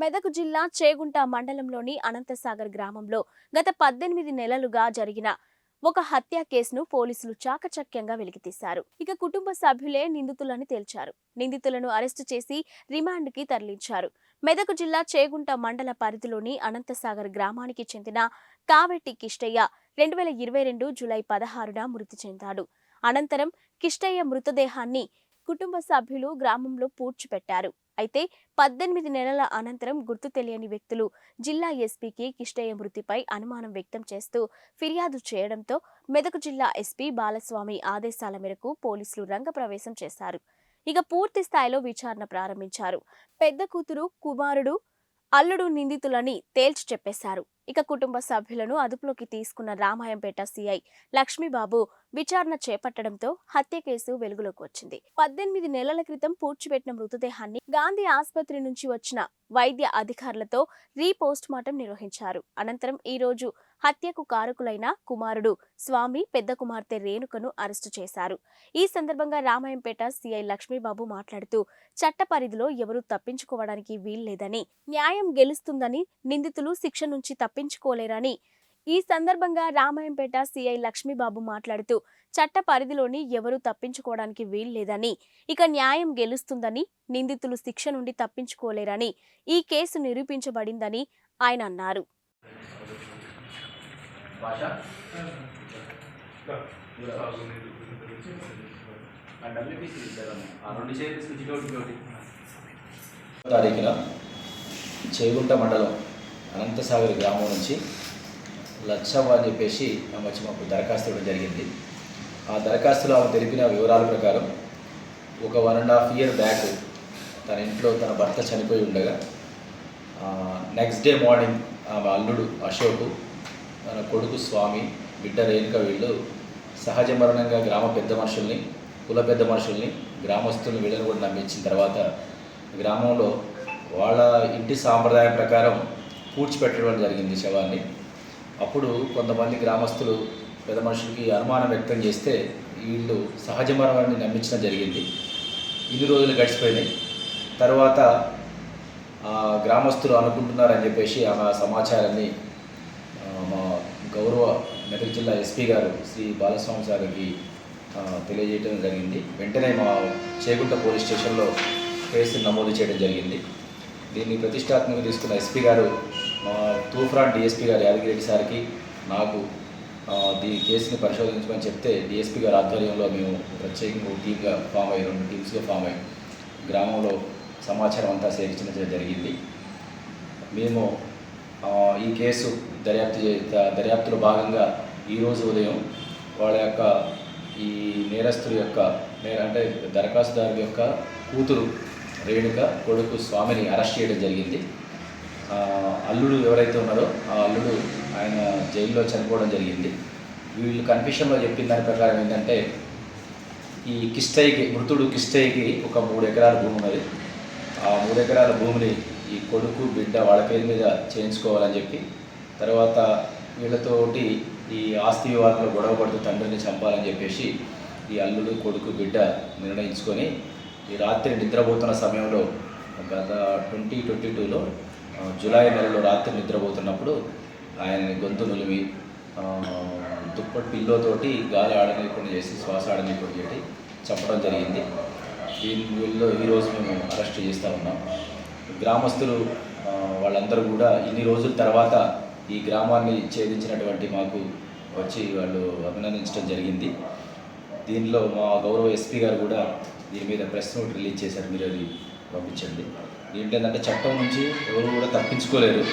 మెదక్ జిల్లా చేగుంట మండలంలోని అనంతసాగర్ గ్రామంలో గత 18 నెలలుగా జరిగిన ఒక హత్య కేసును పోలీసులు చాకచక్యంగా వెలికితీశారు. ఇక కుటుంబ సభ్యులే నిందితులని తేల్చారు. నిందితులను అరెస్టు చేసి రిమాండ్కి తరలించారు. మెదక్ జిల్లా చేగుంట మండల పరిధిలోని అనంతసాగర్ గ్రామానికి చెందిన కావెట్టి కిష్టయ్య 2022 జూలై 16న మృతి చెందాడు. అనంతరం కిష్టయ్య మృతదేహాన్ని కుటుంబ సభ్యులు గ్రామంలో పూడ్చిపెట్టారు. అయితే 18 నెలల అనంతరం గుర్తు తెలియని వ్యక్తులు జిల్లా ఎస్పీకి కిష్టయ్య మృతిపై అనుమానం వ్యక్తం చేస్తూ ఫిర్యాదు చేయడంతో మెదక్ జిల్లా ఎస్పీ బాలస్వామి ఆదేశాల మేరకు పోలీసులు రంగప్రవేశం చేశారు. ఇక పూర్తి స్థాయిలో విచారణ ప్రారంభించారు. పెద్ద కూతురు, కుమారుడు, అల్లుడు నిందితులని తేల్చి చెప్పేశారు. ఇక కుటుంబ సభ్యులను అదుపులోకి తీసుకున్న రామాయంపేట సీఐ లక్ష్మీబాబు విచారణ చేపట్టడంతో హత్య కేసు వెలుగులోకి వచ్చింది. 18 నెలల క్రితం పూడ్చిపెట్టిన మృతదేహాన్ని గాంధీ ఆసుపత్రి నుంచి వచ్చిన వైద్య అధికారులతో రీపోస్ట్ మార్టం నిర్వహించారు. అనంతరం ఈ రోజు హత్యకు కారకులైన కుమారుడు స్వామి, పెద్ద కుమార్తె రేణుకను అరెస్టు చేశారు. ఈ సందర్భంగా రామాయంపేట సీఐ లక్ష్మీబాబు మాట్లాడుతూ చట్ట పరిధిలో ఎవరూ తప్పించుకోవడానికి వీల్లేదని, న్యాయం గెలుస్తుందని, నిందితులు శిక్ష నుంచి తప్పించుకోలేరని ఈ సందర్భంగా రామాయంపేట సీఐ లక్ష్మీబాబు మాట్లాడుతూ చట్ట పరిధిలోని ఎవరూ తప్పించుకోవడానికి వీల్లేదని, ఇక న్యాయం గెలుస్తుందని, నిందితులు శిక్ష నుండి తప్పించుకోలేరని ఈ కేసు నిరూపించబడిందని ఆయన అన్నారు. తారీఖున చేగుంట మండలం అనంతసాగర్ గ్రామం నుంచి లచ్చవ్వ అని చెప్పేసి ఆమె వచ్చి మాకు దరఖాస్తు ఇవ్వడం జరిగింది. ఆ దరఖాస్తులో ఆమె తెలిపిన వివరాల ప్రకారం ఒక 1.5 ఇయర్ బ్యాక్ తన ఇంట్లో తన భర్త చనిపోయి ఉండగా నెక్స్ట్ డే మార్నింగ్ ఆమె అల్లుడు అశోక్, తన కొడుకు స్వామి, బిడ్డ రేణుక వీళ్ళు సహజ మరణంగా గ్రామ పెద్ద మనుషుల్ని, కుల పెద్ద మనుషుల్ని, గ్రామస్తుల్ని వీళ్ళని కూడా నమ్మించిన తర్వాత గ్రామంలో వాళ్ళ ఇంటి సాంప్రదాయం ప్రకారం పూడ్చిపెట్టడం జరిగింది శవాన్ని. అప్పుడు కొంతమంది గ్రామస్తులు పెద్ద మనుషులకి అనుమానం వ్యక్తం చేస్తే వీళ్ళు సహజ మరణాన్ని నమ్మించడం జరిగింది. ఇన్ని రోజులు గడిచిపోయినాయి. తర్వాత గ్రామస్తులు అనుకుంటున్నారని చెప్పేసి ఆమె సమాచారాన్ని మా గౌరవ మెదక్ జిల్లా ఎస్పీ గారు శ్రీ బాలస్వామి సార్కి తెలియజేయడం జరిగింది. వెంటనే మా చేగుంట పోలీస్ స్టేషన్లో కేసు నమోదు చేయడం జరిగింది. దీన్ని ప్రతిష్టాత్మకంగా తీసుకున్న ఎస్పీ గారు మా తూఫ్రాన్ డిఎస్పీ గారు యాదగిరెడ్డి సార్కి నాకు ఈ కేసుని పరిశోధించమని చెప్తే డిఎస్పీ గారి ఆధ్వర్యంలో మేము ప్రత్యేకంగా టీమ్గా ఫామ్ అయ్యి 2 టీమ్స్గా ఫామ్ అయ్యి గ్రామంలో సమాచారం అంతా సేకరించడం జరిగింది. మేము ఈ కేసు దర్యాప్తులో భాగంగా ఈరోజు ఉదయం వాళ్ళ యొక్క ఈ నేరస్తుల యొక్క అంటే దరఖాస్తుదారు యొక్క కూతురు రేణుక, కొడుకు స్వామిని అరెస్ట్ చేయడం జరిగింది. అల్లుడు ఎవరైతే ఉన్నారో ఆ అల్లుడు ఆయన జైల్లో చనిపోవడం జరిగింది. వీళ్ళు కన్ఫ్యూషన్లో చెప్పిన దాని ప్రకారం ఏంటంటే ఈ మృతుడు కిష్టయ్యకి ఒక 3 ఎకరాల భూమి ఉన్నది. ఆ 3 ఎకరాల భూమిని ఈ కొడుకు, బిడ్డ వాళ్ళ పేరు మీద చేయించుకోవాలని చెప్పి, తర్వాత వీళ్ళతోటి ఈ ఆస్తి వివాదంలో గొడవ పడుతూ తండ్రిని చంపాలని చెప్పేసి ఈ అల్లుడు, కొడుకు, బిడ్డ నిర్ణయించుకొని ఈ రాత్రి నిద్రపోతున్న సమయంలో గత 2022లో జూలై నెలలో రాత్రి నిద్రపోతున్నప్పుడు ఆయనని గొంతు నులిమి దుప్పటి పిల్లోతోటి గాలి ఆడనీయకుండా చేసి, శ్వాస ఆడనీయకుండా చేసి చంపడం జరిగింది. వీళ్ళు ఈరోజు మేము అరెస్ట్ చేస్తూ ఉన్నాం. గ్రామస్తులు వాళ్ళందరూ కూడా ఇన్ని రోజుల తర్వాత ఈ గ్రామాన్ని ఛేదించినటువంటి మాకు వచ్చి వాళ్ళు అభినందించడం జరిగింది. దీనిలో మా గౌరవ ఎస్పీ గారు కూడా దీని మీద ప్రెస్ నోట్ రిలీజ్ చేశారు. మీరు అది పంపించండి. ఏంటంటే చట్టం నుంచి ఎవరు కూడా తప్పించుకోలేరు.